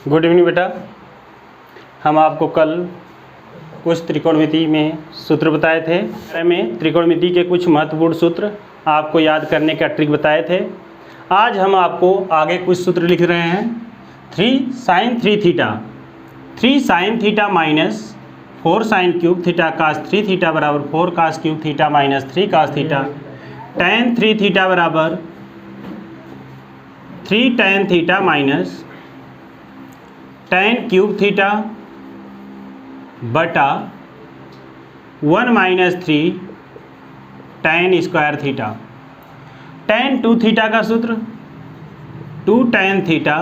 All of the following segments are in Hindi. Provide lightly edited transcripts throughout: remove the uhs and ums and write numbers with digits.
गुड इवनिंग बेटा। हम आपको कल कुछ त्रिकोणमिति में सूत्र बताए थे। में त्रिकोणमिति के कुछ महत्वपूर्ण सूत्र आपको याद करने का ट्रिक बताए थे। आज हम आपको आगे कुछ सूत्र लिख रहे हैं। 3 sin 3 theta, 3 sin theta minus 4 sin cube theta cos 3 theta बराबर 4 cos cube theta minus 3 cos theta, tan 3 theta बराबर 3 tan theta minus tan cube theta बटा 1 minus 3 tan square theta. tan 2 theta का सूत्र 2 tan थीटा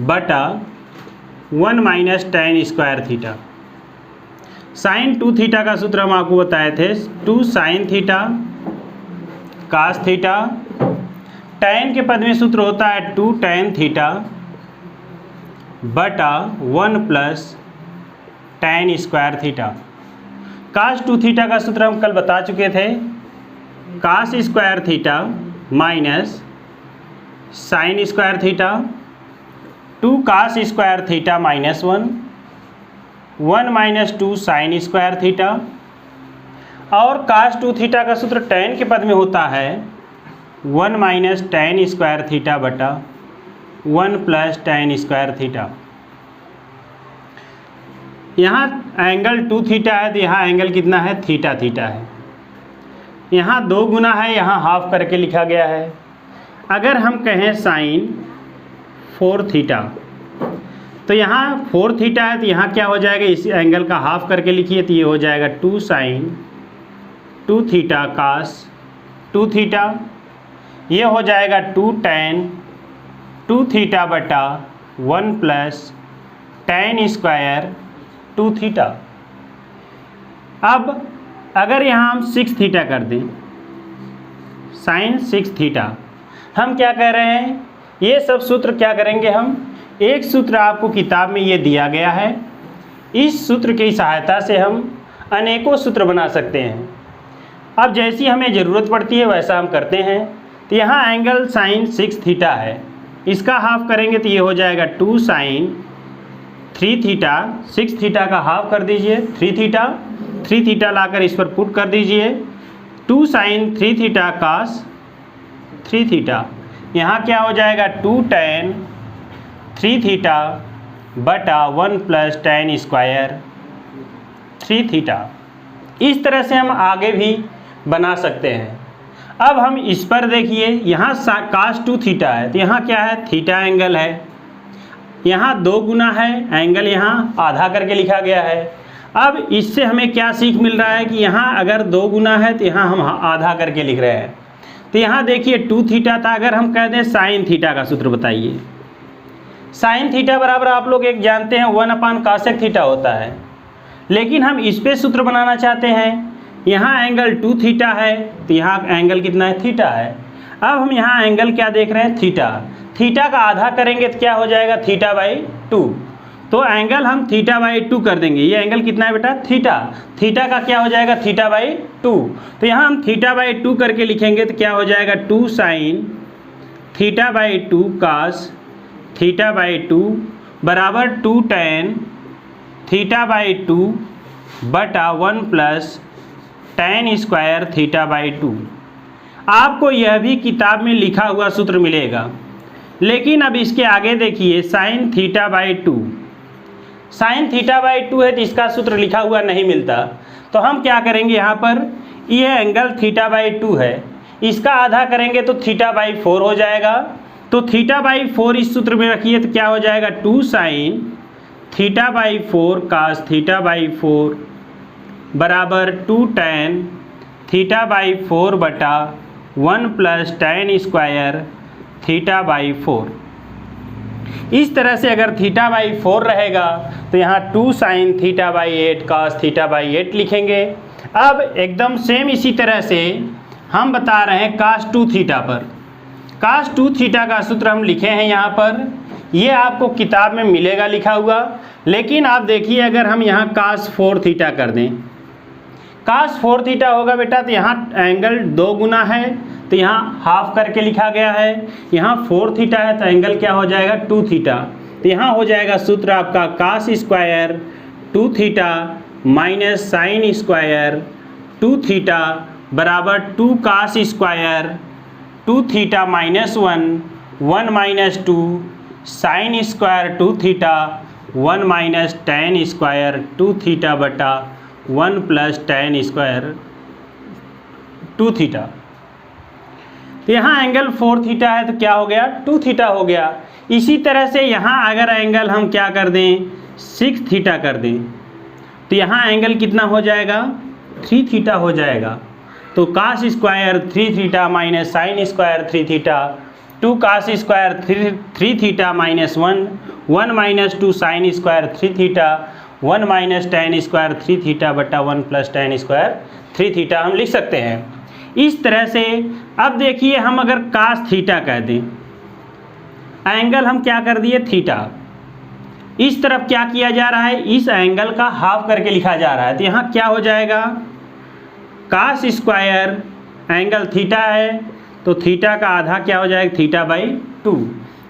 बटा 1 minus tan square theta. sin 2 theta का सूत्र हम आपको बताए थे 2 sin थीटा कास थीटा। tan के पद में सूत्र होता है 2 tan थीटा बटा 1 plus tan square theta. Cos 2 theta का सूत्र हम कल बता चुके थे, cos square theta minus sine square theta, 2 cos square theta minus 1 minus 2 sine square theta. और कास 2 थीटा का सूत्र tan के पद में होता है 1 माइनस tan स्क्वायर थीटा बटा 1 प्लस tan स्क्वायर थीटा। यहाँ एंगल 2 थीटा है तो यहाँ एंगल कितना है, थीटा थीटा है। यहाँ 2 गुना है, यहाँ हाफ करके लिखा गया है। अगर हम कहें साइन 4 थीटा तो यहाँ 4 थीटा है तो यहाँ क्या हो जाएगा, इस एंगल का हाफ करके लिखिए तो ये हो जाएगा 2 साइन 2 थीटा कास 2 थीटा। ये हो जाएगा 2 tan 2 थीटा बटा 1 प्लस tan स्क्वायर 2 थीटा। अब अगर यहाँ हम 6 थीटा कर दें, साइन 6 थीटा, हम क्या कह रहे हैं, ये सब सूत्र क्या करेंगे हम, एक सूत्र आपको किताब में ये दिया गया है, इस सूत्र की सहायता से हम अनेकों सूत्र बना सकते हैं। अब जैसी हमें ज़रूरत पड़ती है वैसा हम करते हैं। तो यहाँ एंगल साइन 6 थीटा है, इसका हाफ करेंगे तो ये हो जाएगा 2 साइन 3 थीटा। 6 थीटा का हाफ कर दीजिए 3 थीटा लाकर इस पर पुट कर दीजिए 2 साइन 3 थीटा कास 3 थीटा। यहाँ क्या हो जाएगा 2 tan 3 थीटा बटा 1 प्लस tan स्क्वायर 3 थीटा। इस तरह से हम आगे भी बना सकते हैं। अब हम इस पर देखिए, यहाँ कास 2 थीटा है तो यहाँ क्या है, थीटा एंगल है। यहाँ 2 गुना है, एंगल यहाँ आधा करके लिखा गया है। अब इससे हमें क्या सीख मिल रहा है कि यहाँ अगर 2 गुना है तो यहाँ हम आधा करके लिख रहे हैं। तो यहाँ देखिए 2 थीटा था, अगर हम कह दें साइन थीटा का सूत्र बताइए। साइन थीटा बराबर आप लोग एक जानते हैं 1/cosec थीटा होता है, लेकिन हम इस पे सूत्र बनाना चाहते हैं। यहाँ एंगल 2 थीटा है तो यहाँ एंगल कितना है, थीटा है। अब हम यहाँ एंगल क्या देख रहे हैं, थीटा। थीटा का आधा करेंगे तो क्या हो जाएगा, थीटा बाई 2। तो एंगल हम थीटा बाई 2 कर देंगे। ये एंगल कितना है बेटा, थीटा। थीटा का क्या हो जाएगा, थीटा बाई 2। तो यहाँ हम थीटा बाई 2 करके लिखेंगे तो क्या हो जाएगा 2 sine theta by 2 cos theta by 2 बराबर 2 tan थीटा बाई 2 बटा 1 plus tan square theta by 2। आपको यह भी किताब में लिखा हुआ सूत्र मिलेगा, लेकिन अब इसके आगे देखिए sign theta by 2। Sine theta by 2 है तो इसका सूत्र लिखा हुआ नहीं मिलता। तो हम क्या करेंगे, यहाँ पर ये एंगल थीटा बाई 2 है, इसका आधा करेंगे तो थीटा बाई 4 हो जाएगा। तो थीटा बाई 4 इस सूत्र में रखिए तो क्या हो जाएगा 2 sine theta by 4 cos theta by 4 बराबर 2 tan थीटा बाई 4 बटा 1 plus tan square theta by 4। इस तरह से अगर थीटा बाई 4 रहेगा तो यहाँ 2 sine theta by 8 cos theta by 8 लिखेंगे। अब एकदम सेम इसी तरह से हम बता रहे हैं कास 2 थीटा पर। कास 2 थीटा का सूत्र हम लिखे हैं यहाँ पर, ये आपको किताब में मिलेगा लिखा हुआ। लेकिन आप देखिए अगर हम यहाँ कास 4 थीटा कर दें, कास 4 थीटा होगा बेटा तो यहाँ एंगल 2 गुना है तो यहाँ हाफ करके लिखा गया है। यहाँ 4 थीटा है तो एंगल क्या हो जाएगा 2 थीटा। तो यहाँ हो जाएगा सूत्र आपका cos square 2 theta minus sine square 2 theta बराबर 2 cos square 2 theta minus 1 minus 2 sine square 2 theta 1 minus tan square 2 theta बटा 1 प्लस टेन स्क्वायर 2 थीटा। तो यहाँ एंगल 4 थीटा है तो क्या हो गया 2 थीटा हो गया। इसी तरह से यहाँ अगर एंगल हम क्या कर दें 6 थीटा कर दें तो यहाँ एंगल कितना हो जाएगा 3 थीटा हो जाएगा। तो cos square 3 theta minus sine square 3 theta 2 cos square 3 theta minus 1 minus 2 sine square 3 theta 1 minus tan square 3 theta बटा 1 प्लस टेन स्क्वायर 3 थीटा हम लिख सकते हैं। इस तरह से अब देखिए हम अगर कास थीटा कह दें एंगल हम क्या कर दिए थीटा, इस तरफ क्या किया जा रहा है इस एंगल का हाफ करके लिखा जा रहा है। तो यहाँ क्या हो जाएगा कास स्क्वायर एंगल थीटा है तो थीटा का आधा क्या हो जाएगा थीटा बाई 2।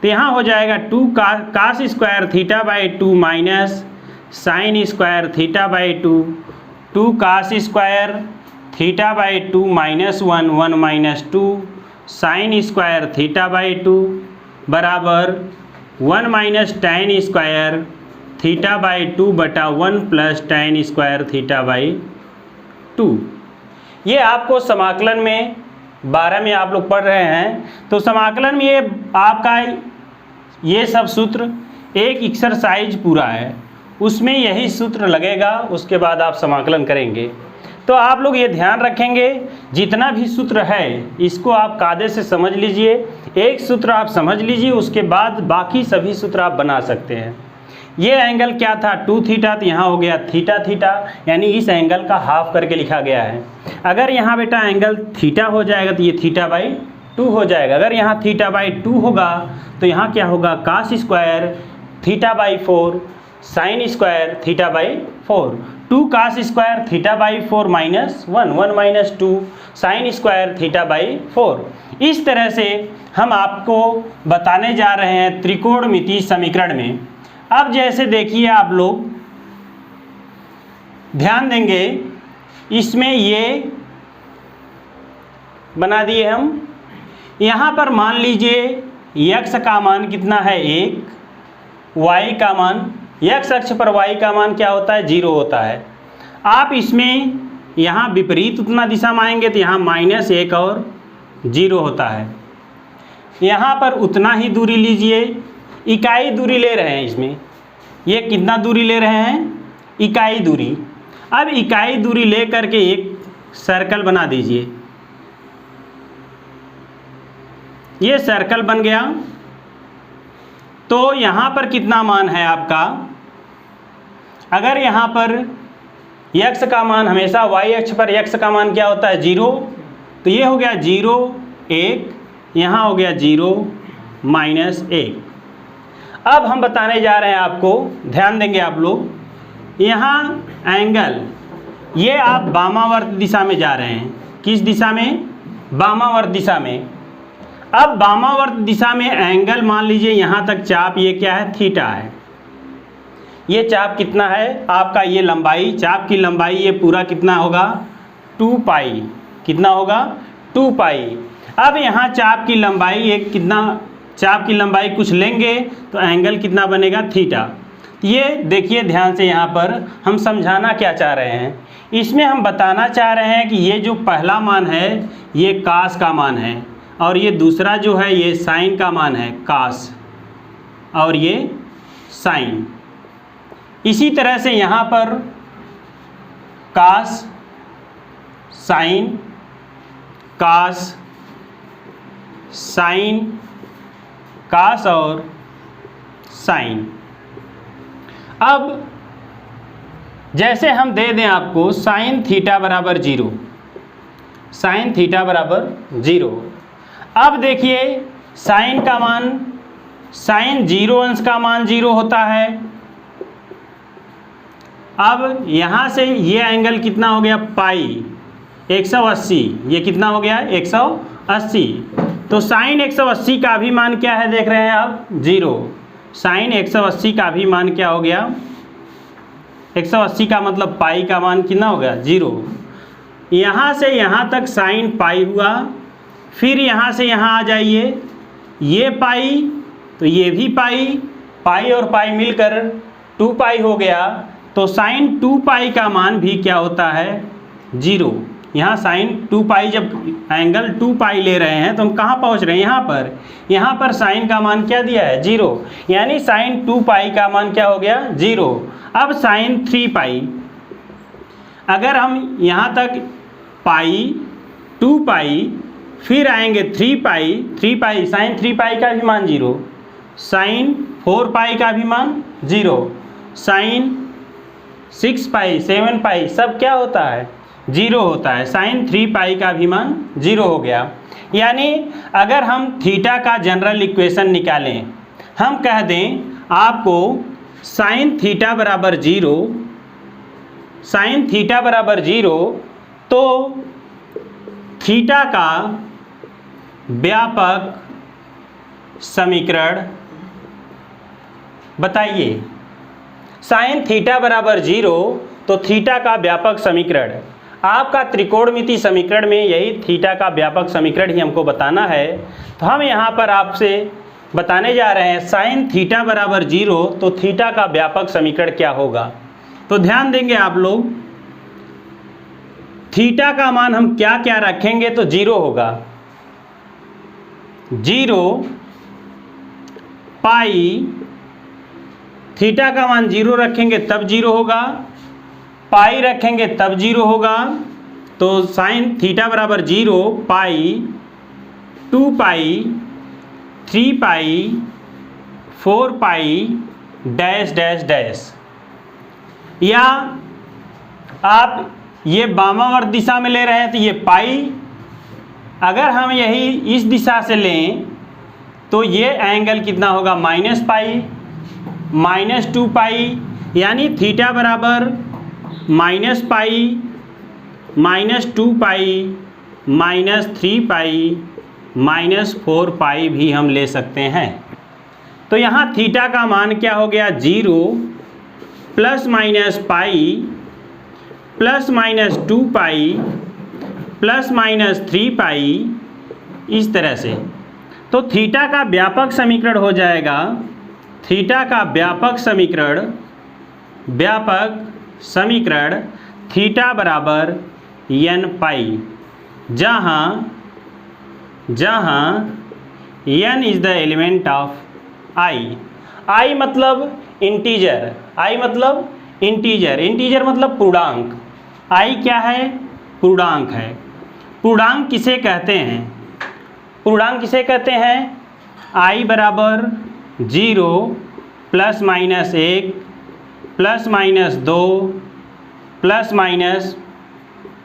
तो यहाँ हो जाएगा 2 cos square theta by 2 minus sine square theta by 2 cos square theta by 2 minus 1 minus 2 sine square theta by 2 बराबर 1 minus tan square theta by 2 बटा 1 plus tan square theta by 2। ये आपको समाकलन में 12 में आप लोग पढ़ रहे हैं। तो समाकलन में ये आपका ये सब सूत्र एक एक्सरसाइज पूरा है उसमें यही सूत्र लगेगा, उसके बाद आप समाकलन करेंगे। तो आप लोग ये ध्यान रखेंगे जितना भी सूत्र है इसको आप कायदे से समझ लीजिए, एक सूत्र आप समझ लीजिए उसके बाद बाकी सभी सूत्र आप बना सकते हैं। ये एंगल क्या था 2 थीटा तो यहाँ हो गया थीटा थीटा यानी इस एंगल का हाफ करके लिखा गया है। अगर यहाँ बेटा एंगल थीटा हो जाएगा तो ये थीटा बाई 2 हो जाएगा। अगर यहाँ थीटा बाई 2 होगा तो यहाँ क्या होगा cos square theta by 4 sine square theta by 4 2 cos square theta by 4 minus 1 minus 2 sine square theta by 4। इस तरह से हम आपको बताने जा रहे हैं त्रिकोणमितीय समीकरण में। अब जैसे देखिए आप लोग ध्यान देंगे इसमें ये बना दिए हम। यहाँ पर मान लीजिए x का मान कितना है 1, y का मान x अक्ष पर y का मान क्या होता है 0 होता है। आप इसमें यहाँ विपरीत उतना दिशा में आएंगे तो यहाँ -1 और 0 होता है। यहाँ पर उतना ही दूरी लीजिए, इकाई दूरी ले रहे हैं इसमें। ये कितना दूरी ले रहे हैं इकाई दूरी। अब इकाई दूरी ले करके एक सर्कल बना दीजिए, ये सर्कल बन गया। तो यहाँ पर कितना मान है आपका, अगर यहाँ पर x का मान हमेशा y अक्ष पर x का मान क्या होता है 0, तो ये हो गया 0 1, यहाँ हो गया 0 -1। अब हम बताने जा रहे हैं आपको, ध्यान देंगे आप लोग। यहाँ एंगल ये आप वामावर्त दिशा में जा रहे हैं, किस दिशा में वामावर्त दिशा में। अब वामावर्त दिशा में एंगल मान लीजिए यहाँ तक चाप ये क्या है थीटा है। ये चाप कितना है आपका, ये लंबाई चाप की लंबाई ये पूरा कितना होगा 2 पाई, कितना होगा 2 पाई। अब यहाँ चाप की लंबाई एक कितना, चाप की लंबाई कुछ लेंगे तो एंगल कितना बनेगा थीटा। ये देखिए ध्यान से, यहाँ पर हम समझाना क्या चाह रहे हैं, इसमें हम बताना चाह रहे हैं कि ये जो पहला मान है ये कास का मान है और ये दूसरा जो है ये साइन का मान है कास और ये साइन। इसी तरह से यहाँ पर कास साइन कास साइन कास और साइन। अब जैसे हम दे दें आपको साइन थीटा बराबर 0, साइन थीटा बराबर 0। अब देखिए साइन का मान, साइन 0 अंश का मान 0 होता है। अब यहाँ से ये एंगल कितना हो गया पाई 180, ये कितना हो गया 180। तो साइन 180 का भी मान क्या है देख रहे हैं आप 0। साइन 180 का भी मान क्या हो गया, 180 का मतलब पाई का मान कितना हो गया, 0। यहाँ से यहाँ तक साइन पाई हुआ, फिर यहाँ से यहाँ आ जाइए, ये पाई तो ये भी पाई, पाई और पाई मिलकर 2 पाई हो गया, तो साइन 2 पाई का मान भी क्या होता है, 0। यहाँ साइन 2 पाई, जब एंगल 2 पाई ले रहे हैं तो हम कहाँ पहुँच रहे हैं, यहाँ पर साइन का मान क्या दिया है, 0, यानी साइन 2 पाई का मान क्या हो गया, 0। अब साइन 3 पाई, अगर हम यहाँ तक पाई 2 पाई फिर आएंगे 3 पाई, साइन 3 पाई का भी मान 0, साइन 4 पाई का भी मान 0, साइन 6 पाई 7 पाई सब क्या होता है, 0 होता है, साइन 3 पाई का भी मान 0 हो गया। यानी अगर हम थीटा का जनरल इक्वेशन निकालें, हम कह दें आपको साइन थीटा बराबर 0, साइन थीटा बराबर 0, तो थीटा का व्यापक समीकरण बताइए। साइन थीटा बराबर 0 तो थीटा का व्यापक समीकरण, आपका त्रिकोणमिति समीकरण में यही थीटा का व्यापक समीकरण ही हमको बताना है। तो हम यहाँ पर आपसे बताने जा रहे हैं साइन थीटा बराबर 0 तो थीटा का व्यापक समीकरण क्या होगा। तो ध्यान देंगे आप लोग, थीटा का मान हम क्या क्या रखेंगे तो 0 होगा, 0 पाई, थीटा का मान 0 रखेंगे तब 0 होगा, पाई रखेंगे तब 0 होगा। तो साइन थीटा बराबर 0 पाई, 2 पाई, 3 पाई, 4 पाई डैश डैश डैश। या आप ये वामावर्त दिशा में ले रहे हैं तो ये पाई, अगर हम यही इस दिशा से लें तो ये एंगल कितना होगा, माइनस पाई, -2 पाई, यानी थीटा बराबर -पाई, -2 पाई, -3 पाई, -4 पाई भी हम ले सकते हैं। तो यहाँ थीटा का मान क्या हो गया, 0 plus minus pi plus -2 pi plus -3 पाई, इस तरह से। तो थीटा का व्यापक समीकरण हो जाएगा, थीटा का व्यापक समीकरण थीटा बराबर n पाई, जहाँ n is the element of i मतलब इंटीजर, इंटीजर मतलब पूर्णांक, i क्या है, पूर्णांक है। पूर्णांक किसे कहते हैं, i बराबर 0 plus minus 1 plus minus 2 plus minus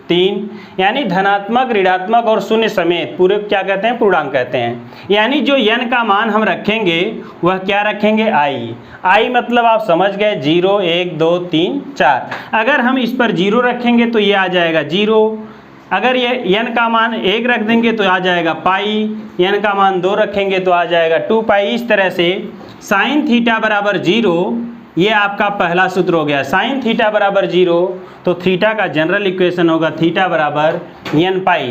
3, यानी धनात्मक, ऋणात्मक और शून्य समेत पूरे क्या कहते हैं, पूर्णांक कहते हैं। यानी जो n का मान हम रखेंगे वह क्या रखेंगे, i मतलब आप समझ गए, 0 1 2 3 4। अगर हम इस पर 0 रखेंगे तो ये आ जाएगा 0, अगर ये n का मान 1 रख देंगे तो आ जाएगा पाई, n का मान 2 रखेंगे तो आ जाएगा 2 पाई। इस तरह से साइन थीटा बराबर 0, ये आपका पहला सूत्र हो गया। साइन थीटा बराबर 0 तो थीटा का जनरल इक्वेशन होगा थीटा बराबर n पाई।